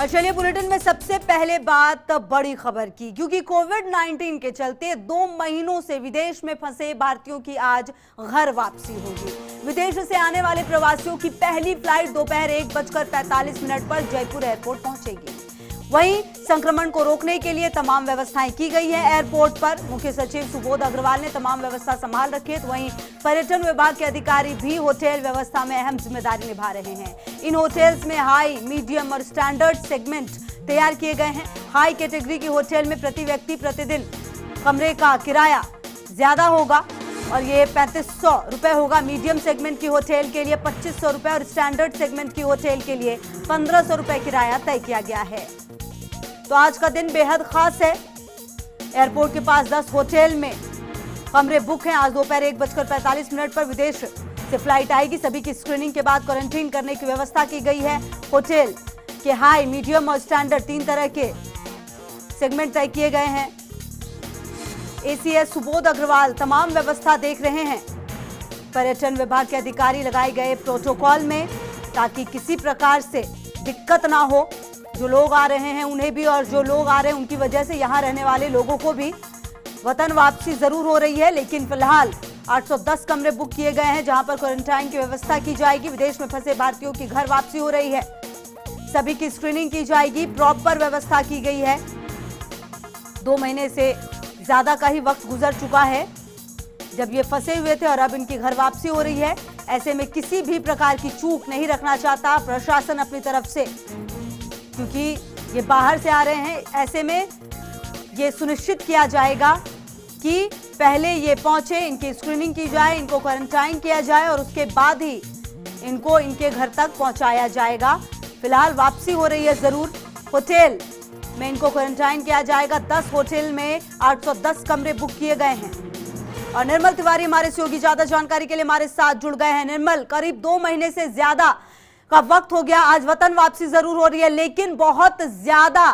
और चलिए बुलेटिन में सबसे पहले बात बड़ी खबर की, क्योंकि कोविड-19 के चलते 2 महीनों से विदेश में फंसे भारतीयों की आज घर वापसी होगी। विदेश से आने वाले प्रवासियों की पहली फ्लाइट दोपहर 1:45 पर जयपुर एयरपोर्ट पहुंचेगी। वहीं संक्रमण को रोकने के लिए तमाम व्यवस्थाएं की गई है। एयरपोर्ट पर मुख्य सचिव सुबोध अग्रवाल ने तमाम व्यवस्था संभाल रखी है। तो वहीं पर्यटन विभाग के अधिकारी भी होटल व्यवस्था में अहम जिम्मेदारी निभा रहे हैं। इन होटल्स में हाई, मीडियम और स्टैंडर्ड सेगमेंट तैयार किए गए हैं। हाई कैटेगरी के होटल में प्रति व्यक्ति प्रतिदिन कमरे का किराया ज्यादा होगा और ये 3500 रुपए होगा। मीडियम सेगमेंट की होटल के लिए 2500 रुपए और स्टैंडर्ड सेगमेंट की होटल के लिए 1500 रुपए किराया तय किया गया है। तो आज का दिन बेहद खास है। एयरपोर्ट के पास 10 होटल में कमरे बुक हैं। आज दोपहर 1:45 पर विदेश से फ्लाइट आएगी। सभी की स्क्रीनिंग के बाद क्वारंटीन करने की व्यवस्था की गई है। होटल के हाई, मीडियम और स्टैंडर्ड 3 तरह के सेगमेंट तय किए गए हैं। एसीएस सुबोध अग्रवाल तमाम व्यवस्था देख रहे हैं। पर्यटन विभाग के अधिकारी लगाए गए प्रोटोकॉल में, ताकि किसी प्रकार से दिक्कत ना हो। जो लोग आ रहे हैं उन्हें भी और जो लोग आ रहे हैं उनकी वजह से यहाँ रहने वाले लोगों को भी वतन वापसी जरूर हो रही है। लेकिन फिलहाल 810 कमरे बुक किए गए हैं, जहां पर क्वारंटाइन की व्यवस्था की जाएगी। विदेश में फंसे भारतीयों की घर वापसी हो रही है। सभी की स्क्रीनिंग की जाएगी। प्रॉपर व्यवस्था की गई है। 2 महीने से ज्यादा का ही वक्त गुजर चुका है जब ये फंसे हुए थे और अब इनकी घर वापसी हो रही है। ऐसे में किसी भी प्रकार की चूक नहीं रखना चाहता प्रशासन अपनी तरफ से, क्योंकि ये बाहर से आ रहे हैं। ऐसे में ये सुनिश्चित किया जाएगा कि पहले ये पहुंचे, इनकी स्क्रीनिंग की जाए, इनको क्वारंटाइन किया जाए और उसके बाद ही इनको इनके घर तक पहुंचाया जाएगा। फिलहाल वापसी हो रही है जरूर। होटल में इनको क्वारंटाइन किया जाएगा। 10 होटल में 810 कमरे बुक किए गए हैं। और निर्मल तिवारी हमारे सहयोगी ज्यादा जानकारी के लिए हमारे साथ जुड़ गए हैं। निर्मल, करीब 2 महीने से ज्यादा का वक्त हो गया। आज वतन वापसी जरूर हो रही है, लेकिन बहुत ज्यादा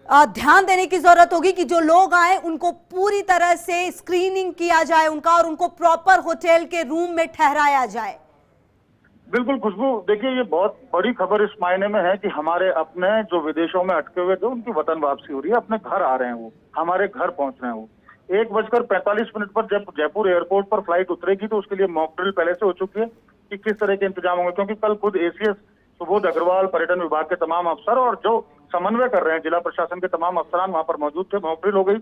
ध्यान देने की जरूरत होगी कि जो लोग आए उनको पूरी तरह से स्क्रीनिंग किया जाए उनका, और उनको प्रॉपर होटल के रूम में ठहराया जाए। बिल्कुल खुशबू, देखिए ये बहुत बड़ी खबर इस मायने में है कि हमारे अपने जो विदेशों में अटके हुए थे उनकी वतन वापसी हो रही है। अपने घर आ रहे हैं, वो हमारे घर पहुंच रहे हैं। वो 1:45 पर जब जयपुर एयरपोर्ट पर फ्लाइट उतरेगी तो उसके लिए मॉक ड्रिल पहले से हो चुकी है कि किस तरह के इंतजाम होंगे, क्योंकि कल खुद एसीएस सुबोध अग्रवाल, पर्यटन विभाग के तमाम अफसर और जो समन्वय कर रहे हैं जिला प्रशासन के तमाम अफसरान वहां पर मौजूद थे। मॉक ड्रिल हो गई,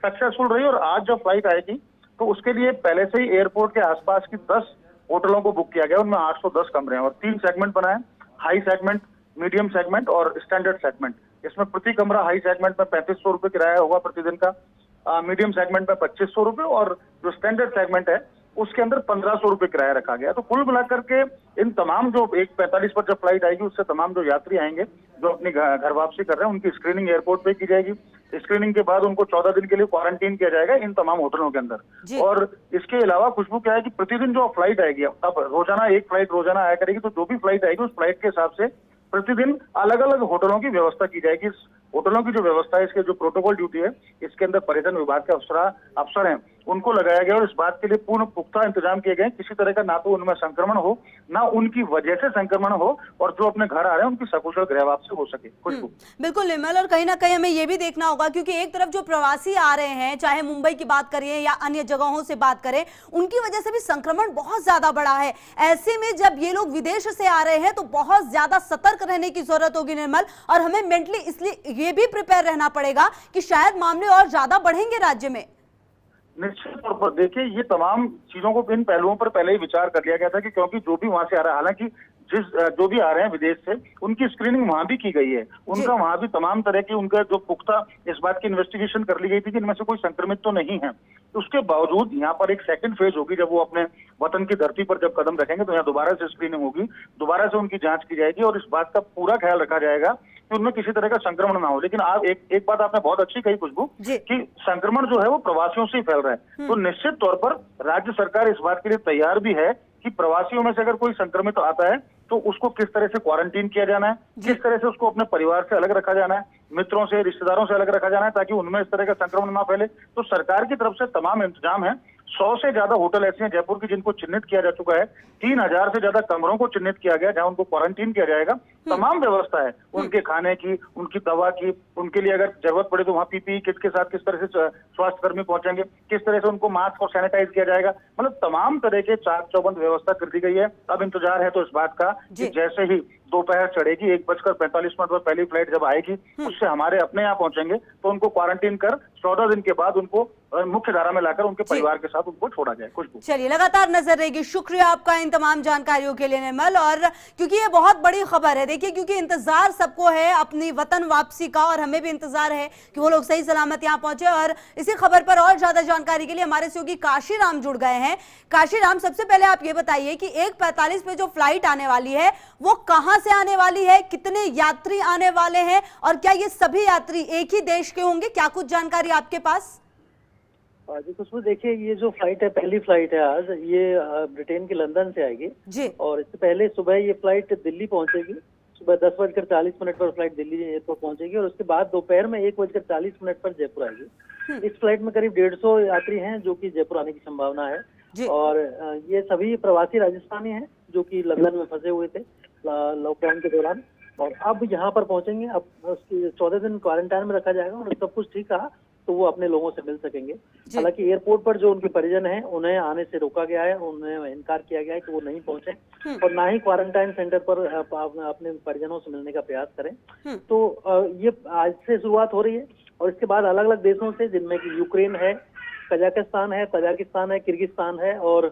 सक्सेसफुल रही। और आज जब फ्लाइट आएगी तो उसके लिए पहले से ही एयरपोर्ट के आसपास की 10 होटलों को बुक किया गया। उनमें 810 कमरे हैं और 3 सेगमेंट बनाए, हाई सेगमेंट, मीडियम सेगमेंट और स्टैंडर्ड सेगमेंट। इसमें प्रति कमरा हाई सेगमेंट में 3500 रुपए किराया होगा प्रतिदिन का, मीडियम सेगमेंट में 2500 रुपए और जो स्टैंडर्ड सेगमेंट है उसके अंदर 1500 रुपए किराया रखा गया। तो कुल मिलाकर के इन तमाम जो 1:45 पर जब फ्लाइट आएगी उससे तमाम जो यात्री आएंगे जो अपनी घर वापसी कर रहे हैं उनकी स्क्रीनिंग एयरपोर्ट पे की जाएगी। स्क्रीनिंग के बाद उनको 14 दिन के लिए क्वारंटीन किया जाएगा इन तमाम होटलों के अंदर। और इसके अलावा खुशबू क्या है कि प्रतिदिन जो फ्लाइट आएगी, अब रोजाना एक फ्लाइट रोजाना आया करेगी, तो जो भी फ्लाइट आएगी उस फ्लाइट के हिसाब से प्रतिदिन अलग अलग होटलों की व्यवस्था की जाएगी। इस होटलों की जो व्यवस्था है, इसके जो प्रोटोकॉल ड्यूटी है, इसके अंदर पर्यटन विभाग के अफसर हैं उनको लगाया गया और इस बात के लिए पूर्ण पुख्ता इंतजाम किए गए किसी तरह का ना तो उनमें संक्रमण हो, ना उनकी वजह से संक्रमण हो, और जो अपने घर आ रहे हैं उनकी सकुशल गृह वापसी हो सके। बिल्कुल निर्मल, और कहीं ना कहीं हमें ये भी देखना होगा, क्योंकि एक तरफ जो प्रवासी आ रहे हैं, चाहे मुंबई की बात करें या अन्य जगहों से बात करें, उनकी वजह से भी संक्रमण बहुत ज्यादा बढ़ा है। ऐसे में जब ये लोग विदेश से आ रहे हैं तो बहुत ज्यादा सतर्क रहने की जरूरत होगी निर्मल, और हमें मेंटली इसलिए ये भी प्रिपेयर रहना पड़ेगा कि शायद मामले और ज्यादा बढ़ेंगे राज्य में। निश्चित तौर पर देखिए, ये तमाम चीजों को इन पहलुओं पर पहले ही विचार कर लिया गया था कि क्योंकि जो भी वहां से आ रहा है, हालांकि जो भी आ रहे हैं विदेश से उनकी स्क्रीनिंग वहां भी की गई है, उनका वहां भी तमाम तरह की उनका जो पुख्ता इस बात की इन्वेस्टिगेशन कर ली गई थी कि इनमें से कोई संक्रमित तो नहीं है। उसके बावजूद यहाँ पर एक सेकंड फेज होगी, जब वो अपने वतन की धरती पर जब कदम रखेंगे तो यहाँ दोबारा से स्क्रीनिंग होगी, दोबारा से उनकी जांच की जाएगी और इस बात का पूरा ख्याल रखा जाएगा कि उनमें किसी तरह का संक्रमण ना हो। लेकिन आप एक बात आपने बहुत अच्छी कही खुशबू, कि संक्रमण जो है वो प्रवासियों से ही फैल रहा है। तो निश्चित तौर पर राज्य सरकार इस बात के लिए तैयार भी है कि प्रवासियों में से अगर कोई संक्रमित आता है तो उसको किस तरह से क्वारंटीन किया जाना है, किस तरह से उसको अपने परिवार से अलग रखा जाना है, मित्रों से, रिश्तेदारों से अलग रखा जाना है, ताकि उनमें इस तरह का संक्रमण ना फैले। तो सरकार की तरफ से तमाम इंतजाम है। 100 से ज्यादा होटल ऐसे हैं जयपुर की जिनको चिन्हित किया जा चुका है। 3000 से ज्यादा कमरों को चिन्हित किया गया जहां उनको क्वारंटीन किया जाएगा। तमाम व्यवस्था है उनके खाने की, उनकी दवा की, उनके लिए अगर जरूरत पड़े तो वहाँ पीपीई किट के साथ किस तरह से स्वास्थ्य कर्मी पहुंचेंगे, किस तरह से उनको मास्क और सैनिटाइज किया जाएगा, मतलब तमाम तरह के चाक चौबंद व्यवस्था कर दी गई है। अब इंतजार है तो इस बात का कि जैसे ही दोपहर चढ़ेगी 1:45 पर पहली फ्लाइट जब आएगी उससे हमारे अपने यहाँ पहुंचेंगे तो उनको क्वारंटीन कर 14 दिन के बाद उनको मुख्य धारा में लाकर उनके परिवार के साथ उनको छोड़ा जाए। खुशबू, चलिए लगातार नजर रहेगी। शुक्रिया आपका इन तमाम जानकारियों के लिए निर्मल। और क्योंकि ये बहुत बड़ी खबर है, देखिए क्योंकि इंतजार सबको है अपनी वतन वापसी का और हमें भी इंतजार है कि वो लोग सही सलामत यहाँ पहुंचे। और इसी खबर पर और ज्यादा जानकारी के लिए हमारे सहयोगी काशीराम जुड़ गए हैं। काशीराम, सबसे पहले आप ये बताइए कि 1:45 पे जो फ्लाइट आने वाली है वो कहां से आने वाली है, कितने यात्री आने वाले हैं और क्या ये सभी यात्री एक ही देश के होंगे? क्या कुछ जानकारी आपके पास? जी खुशबू, देखिए ये जो फ्लाइट है, पहली फ्लाइट है आज, ये ब्रिटेन के लंदन से आएगी जी। और इससे पहले सुबह ये फ्लाइट दिल्ली पहुंचेगी। सुबह 10:40 पर फ्लाइट दिल्ली एयरपोर्ट पहुंचेगी और उसके बाद दोपहर में 1:40 पर जयपुर आएगी। इस फ्लाइट में करीब 150 यात्री हैं जो कि जयपुर आने की संभावना है और ये सभी प्रवासी राजस्थानी हैं जो कि लंदन में फंसे हुए थे लॉकडाउन के दौरान और अब यहाँ पर पहुंचेंगे। अब उसकी 14 दिन क्वारंटाइन में रखा जाएगा और सब कुछ ठीक रहा तो वो अपने लोगों से मिल सकेंगे। हालांकि एयरपोर्ट पर जो उनके परिजन हैं उन्हें आने से रोका गया है, उन्हें इनकार किया गया है कि वो नहीं पहुंचे और ना ही क्वारंटाइन सेंटर पर अपने परिजनों से मिलने का प्रयास करें। तो ये आज से शुरुआत हो रही है और इसके बाद अलग अलग देशों से, जिनमें कि यूक्रेन है, कजाकिस्तान है, किर्गिस्तान है और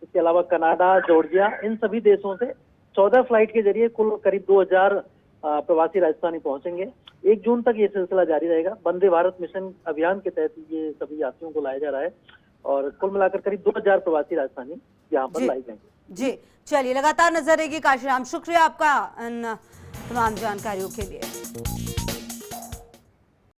इसके अलावा कनाडा, जॉर्जिया, इन सभी देशों से 14 फ्लाइट के जरिए कुल करीब 2000 प्रवासी राजस्थानी पहुंचेंगे। 1 जून तक ये सिलसिला जारी रहेगा। वंदे भारत मिशन अभियान के तहत ये सभी यात्रियों को लाया जा रहा है और कुल मिलाकर करीब 2000 प्रवासी राजस्थानी यहाँ पर लाए जाएंगे। जी, चलिए लगातार नजर रहेगी काशीराम। शुक्रिया आपका इन तमाम जानकारियों के लिए।